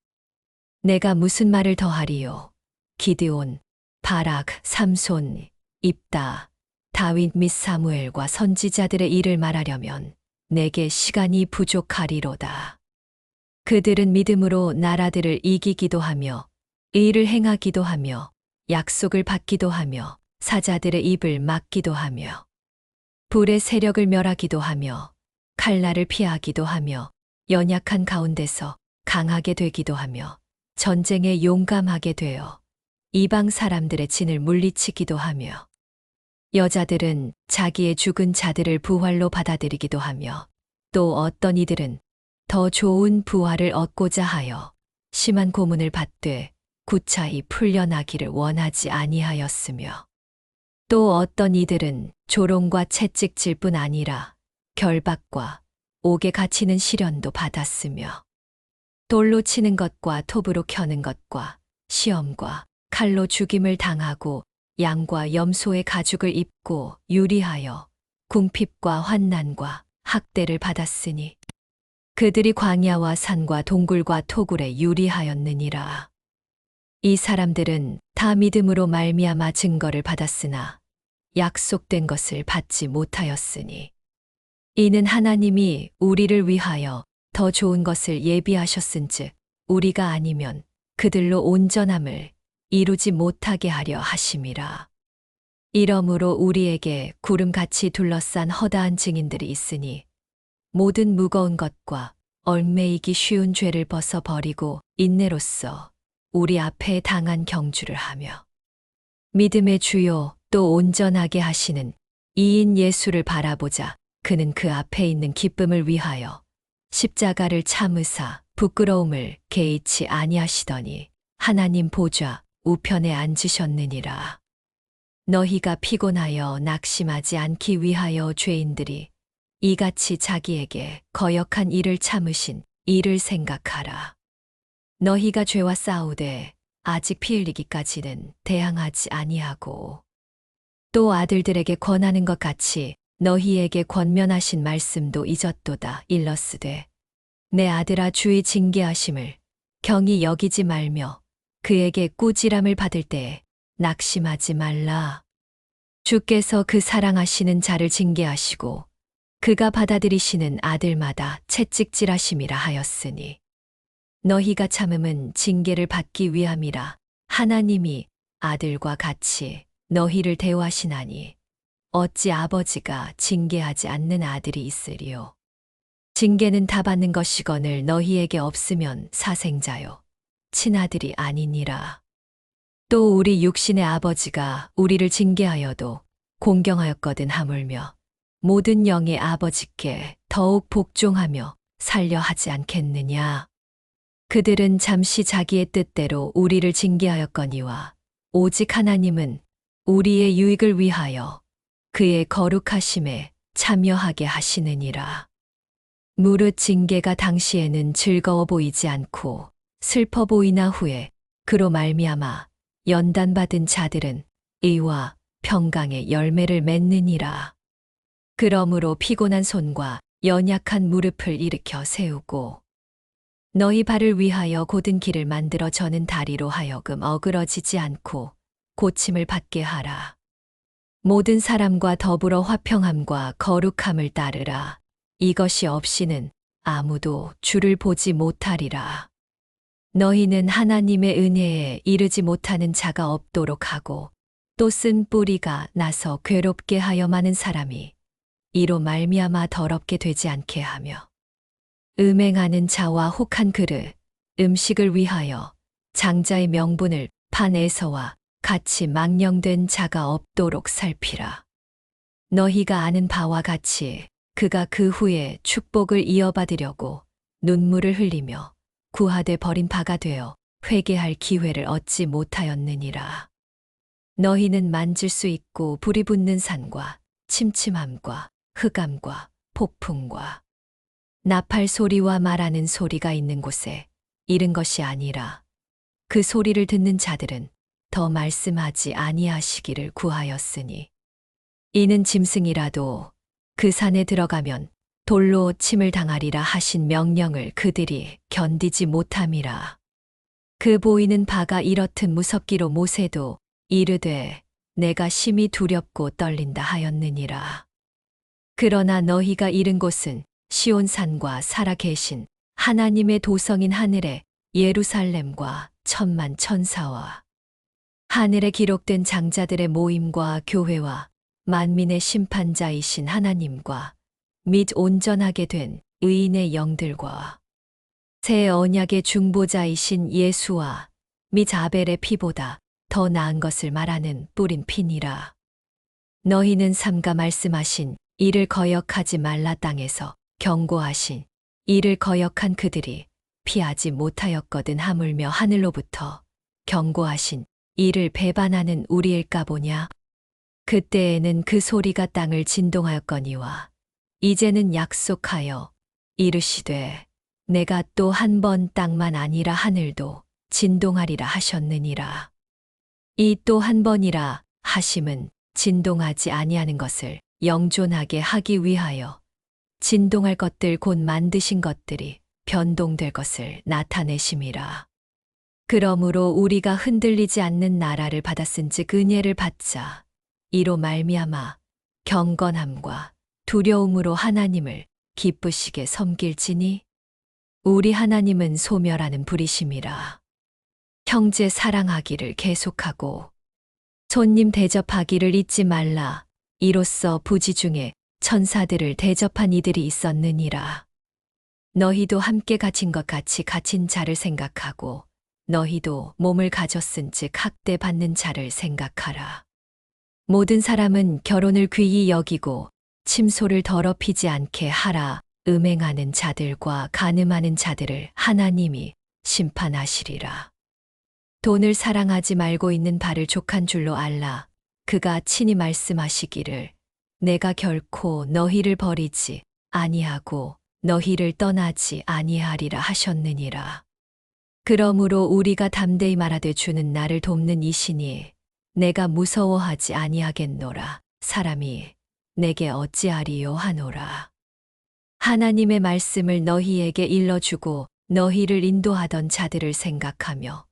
내가 무슨 말을 더하리요? 기드온, 바락, 삼손, 입다, 다윗 및 사무엘과 선지자들의 일을 말하려면 내게 시간이 부족하리로다. 그들은 믿음으로 나라들을 이기기도 하며 의를 행하기도 하며 약속을 받기도 하며 사자들의 입을 막기도 하며 불의 세력을 멸하기도 하며 칼날을 피하기도 하며 연약한 가운데서 강하게 되기도 하며 전쟁에 용감하게 되어 이방 사람들의 진을 물리치기도 하며 여자들은 자기의 죽은 자들을 부활로 받아들이기도 하며 또 어떤 이들은 더 좋은 부활을 얻고자 하여 심한 고문을 받되 구차히 풀려나기를 원하지 아니하였으며 또 어떤 이들은 조롱과 채찍질 뿐 아니라 결박과 옥에 갇히는 시련도 받았으며 돌로 치는 것과 톱으로 켜는 것과 시험과 칼로 죽임을 당하고 양과 염소의 가죽을 입고 유리하여 궁핍과 환난과 학대를 받았으니 그들이 광야와 산과 동굴과 토굴에 유리하였느니라. 이 사람들은 다 믿음으로 말미암아 증거를 받았으나 약속된 것을 받지 못하였으니 이는 하나님이 우리를 위하여 더 좋은 것을 예비하셨은즉 우리가 아니면 그들로 온전함을 이루지 못하게 하려 하심이라. 이러므로 우리에게 구름같이 둘러싼 허다한 증인들이 있으니 모든 무거운 것과 얽매이기 쉬운 죄를 벗어버리고 인내로써 우리 앞에 당한 경주를 하며 믿음의 주요 또 온전하게 하시는 이인 예수를 바라보자. 그는 그 앞에 있는 기쁨을 위하여 십자가를 참으사 부끄러움을 개의치 아니하시더니 하나님 보좌 우편에 앉으셨느니라. 너희가 피곤하여 낙심하지 않기 위하여 죄인들이 이같이 자기에게 거역한 일을 참으신 이를 생각하라. 너희가 죄와 싸우되 아직 피 흘리기까지는 대항하지 아니하고 또 아들들에게 권하는 것 같이 너희에게 권면하신 말씀도 잊었도다. 일러스되 내 아들아 주의 징계하심을 경히 여기지 말며 그에게 꾸지람을 받을 때에 낙심하지 말라. 주께서 그 사랑하시는 자를 징계하시고 그가 받아들이시는 아들마다 채찍질하심이라 하였으니 너희가 참음은 징계를 받기 위함이라. 하나님이 아들과 같이 너희를 대우하시나니 어찌 아버지가 징계하지 않는 아들이 있으리요. 징계는 다 받는 것이거늘 너희에게 없으면 사생자요 친아들이 아니니라. 또 우리 육신의 아버지가 우리를 징계하여도 공경하였거든 하물며 모든 영의 아버지께 더욱 복종하며 살려 하지 않겠느냐. 그들은 잠시 자기의 뜻대로 우리를 징계하였거니와 오직 하나님은 우리의 유익을 위하여 그의 거룩하심에 참여하게 하시느니라. 무릇 징계가 당시에는 즐거워 보이지 않고 슬퍼 보이나 후에 그로 말미암아 연단받은 자들은 의와 평강의 열매를 맺느니라. 그러므로 피곤한 손과 연약한 무릎을 일으켜 세우고 너희 발을 위하여 곧은 길을 만들어 저는 다리로 하여금 어그러지지 않고 고침을 받게 하라. 모든 사람과 더불어 화평함과 거룩함을 따르라. 이것이 없이는 아무도 주를 보지 못하리라. 너희는 하나님의 은혜에 이르지 못하는 자가 없도록 하고 또 쓴 뿌리가 나서 괴롭게 하여 많은 사람이 이로 말미암아 더럽게 되지 않게 하며 음행하는 자와 혹한 그릇 음식을 위하여 장자의 명분을 판에서와 같이 망령된 자가 없도록 살피라. 너희가 아는 바와 같이 그가 그 후에 축복을 이어받으려고 눈물을 흘리며 구하되 버린 바가 되어 회개할 기회를 얻지 못하였느니라. 너희는 만질 수 있고 불이 붙는 산과 침침함과 흑암과 폭풍과 나팔 소리와 말하는 소리가 있는 곳에 이른 것이 아니라 그 소리를 듣는 자들은 더 말씀하지 아니하시기를 구하였으니 이는 짐승이라도 그 산에 들어가면 돌로 침을 당하리라 하신 명령을 그들이 견디지 못함이라. 그 보이는 바가 이렇듯 무섭기로 모세도 이르되 내가 심히 두렵고 떨린다 하였느니라. 그러나 너희가 이른 곳은 시온산과 살아 계신 하나님의 도성인 하늘의 예루살렘과 천만 천사와 하늘에 기록된 장자들의 모임과 교회와 만민의 심판자이신 하나님과 및 온전하게 된 의인의 영들과 새 언약의 중보자이신 예수와 및 아벨의 피보다 더 나은 것을 말하는 뿌린 피니라. 너희는 삼가 말씀하신 이를 거역하지 말라 땅에서 경고하신 이를 거역한 그들이 피하지 못하였거든 하물며 하늘로부터 경고하신 이를 배반하는 우리일까 보냐. 그때에는 그 소리가 땅을 진동하였거니와 이제는 약속하여 이르시되 내가 또 한 번 땅만 아니라 하늘도 진동하리라 하셨느니라. 이 또 한 번이라 하심은 진동하지 아니하는 것을 영존하게 하기 위하여 진동할 것들 곧 만드신 것들이 변동될 것을 나타내심이라. 그러므로 우리가 흔들리지 않는 나라를 받았은즉 은혜를 받자. 이로 말미암아 경건함과 두려움으로 하나님을 기쁘시게 섬길지니 우리 하나님은 소멸하는 불이심이라. 형제 사랑하기를 계속하고 손님 대접하기를 잊지 말라. 이로써 부지 중에 천사들을 대접한 이들이 있었느니라. 너희도 함께 갇힌 것 같이 갇힌 자를 생각하고 너희도 몸을 가졌은즉 학대받는 자를 생각하라. 모든 사람은 결혼을 귀히 여기고 침소를 더럽히지 않게 하라. 음행하는 자들과 간음하는 자들을 하나님이 심판하시리라. 돈을 사랑하지 말고 있는 바를 족한 줄로 알라. 그가 친히 말씀하시기를 내가 결코 너희를 버리지 아니하고 너희를 떠나지 아니하리라 하셨느니라. 그러므로 우리가 담대히 말하되 주는 나를 돕는 이시니 내가 무서워하지 아니하겠노라. 사람이 내게 어찌하리요 하노라. 하나님의 말씀을 너희에게 일러주고 너희를 인도하던 자들을 생각하며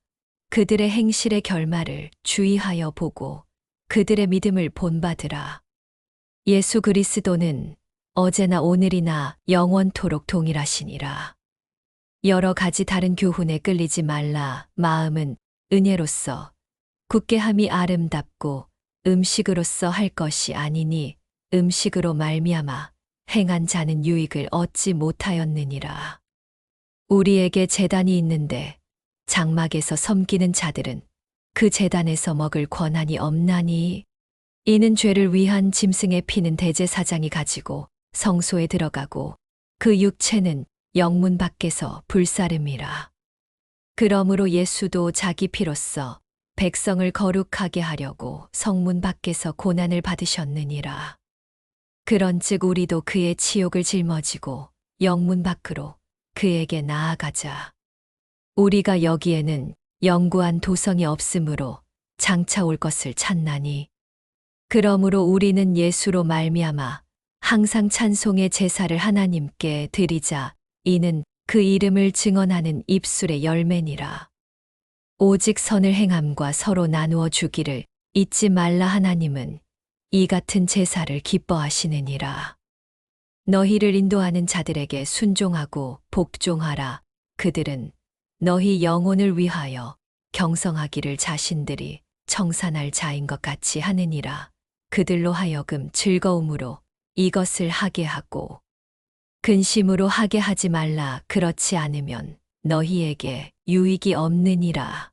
그들의 행실의 결말을 주의하여 보고 그들의 믿음을 본받으라. 예수 그리스도는 어제나 오늘이나 영원토록 동일하시니라. 여러 가지 다른 교훈에 끌리지 말라. 마음은 은혜로서 굳게 함이 아름답고 음식으로서 할 것이 아니니 음식으로 말미암아 행한 자는 유익을 얻지 못하였느니라. 우리에게 제단이 있는데 장막에서 섬기는 자들은 그 제단에서 먹을 권한이 없나니 이는 죄를 위한 짐승의 피는 대제사장이 가지고 성소에 들어가고 그 육체는 영문 밖에서 불사름이라. 그러므로 예수도 자기 피로써 백성을 거룩하게 하려고 성문 밖에서 고난을 받으셨느니라. 그런즉 우리도 그의 치욕을 짊어지고 영문 밖으로 그에게 나아가자. 우리가 여기에는 영구한 도성이 없으므로 장차 올 것을 찾나니 그러므로 우리는 예수로 말미암아 항상 찬송의 제사를 하나님께 드리자. 이는 그 이름을 증언하는 입술의 열매니라. 오직 선을 행함과 서로 나누어 주기를 잊지 말라. 하나님은 이 같은 제사를 기뻐하시느니라. 너희를 인도하는 자들에게 순종하고 복종하라. 그들은 너희 영혼을 위하여 경성하기를 자신들이 청산할 자인 것 같이 하느니라. 그들로 하여금 즐거움으로 이것을 하게 하고 근심으로 하게 하지 말라. 그렇지 않으면 너희에게 유익이 없느니라.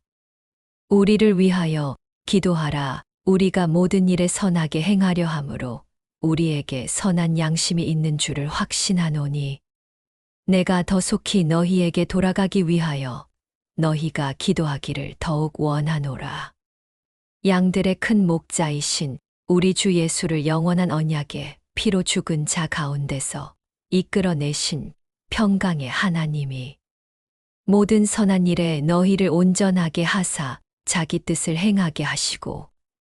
우리를 위하여 기도하라. 우리가 모든 일에 선하게 행하려 함으로 우리에게 선한 양심이 있는 줄을 확신하노니 내가 더 속히 너희에게 돌아가기 위하여 너희가 기도하기를 더욱 원하노라. 양들의 큰 목자이신 우리 주 예수를 영원한 언약의 피로 죽은 자 가운데서 이끌어내신 평강의 하나님이 모든 선한 일에 너희를 온전하게 하사 자기 뜻을 행하게 하시고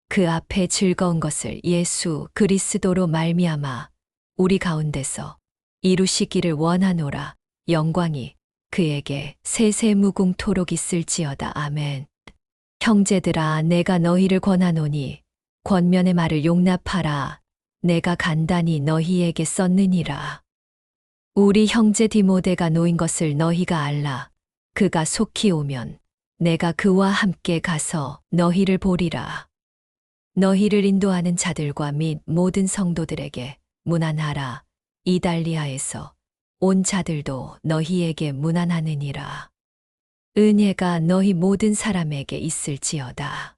그 앞에 즐거운 것을 예수 그리스도로 말미암아 우리 가운데서 이루시기를 원하노라. 영광이 그에게 세세무궁토록 있을지어다. 아멘. 형제들아, 내가 너희를 권하노니 권면의 말을 용납하라. 내가 간단히 너희에게 썼느니라. 우리 형제 디모데가 놓인 것을 너희가 알라. 그가 속히 오면 내가 그와 함께 가서 너희를 보리라. 너희를 인도하는 자들과 및 모든 성도들에게 문안하라. 이달리아에서 온 자들도 너희에게 문안하느니라. 은혜가 너희 모든 사람에게 있을지어다.